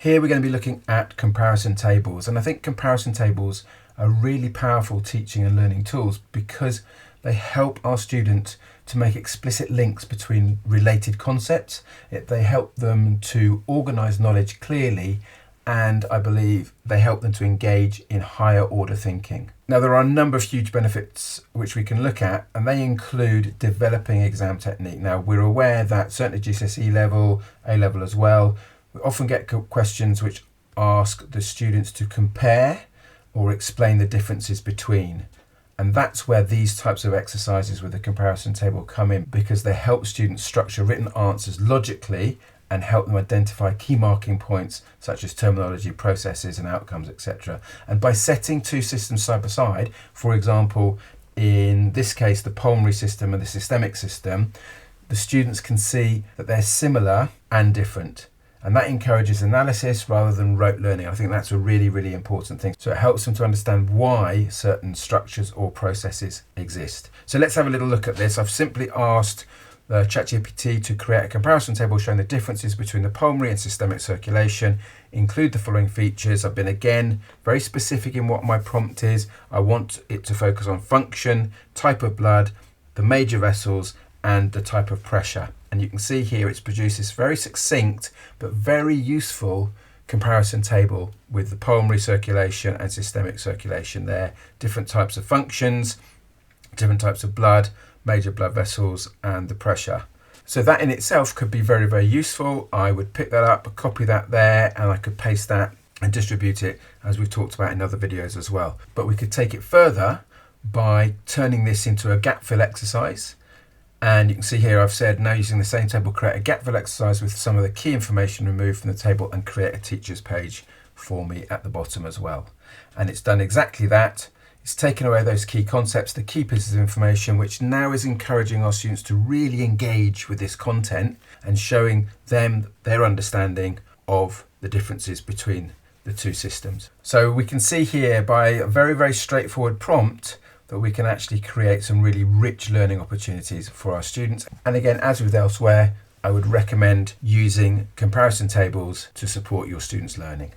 Here we're going to be looking at comparison tables, and I think comparison tables are really powerful teaching and learning tools because they help our students to make explicit links between related concepts. They help them to organise knowledge clearly, and I believe they help them to engage in higher order thinking. Now, there are a number of huge benefits which we can look at, and they include developing exam technique. Now, we're aware that certainly GCSE level, A level as well, we often get questions which ask the students to compare or explain the differences between. And that's where these types of exercises with the comparison table come in, because they help students structure written answers logically and help them identify key marking points such as terminology, processes and outcomes, etc. And by setting two systems side by side, for example, in this case, the pulmonary system and the systemic system, the students can see that they're similar and different. And that encourages analysis rather than rote learning. I think that's a really, really important thing. So it helps them to understand why certain structures or processes exist. So let's have a little look at this. I've simply asked ChatGPT to create a comparison table showing the differences between the pulmonary and systemic circulation. Include the following features. I've been, again, very specific in what my prompt is. I want it to focus on function, type of blood, the major vessels, and the type of pressure. And you can see here it's produced this very succinct but very useful comparison table with the pulmonary circulation and systemic circulation there. Different types of functions, different types of blood, major blood vessels, and the pressure. So that in itself could be very, very useful. I would pick that up, copy that there, and I could paste that and distribute it as we've talked about in other videos as well. But we could take it further by turning this into a gap fill exercise. And you can see here I've said, now using the same table, create a gap fill exercise with some of the key information removed from the table and create a teacher's page for me at the bottom as well. And it's done exactly that. It's taken away those key concepts, the key pieces of information, which now is encouraging our students to really engage with this content and showing them their understanding of the differences between the two systems. So we can see here by a very, very straightforward prompt that we can actually create some really rich learning opportunities for our students. And again, as with elsewhere, I would recommend using comparison tables to support your students' learning.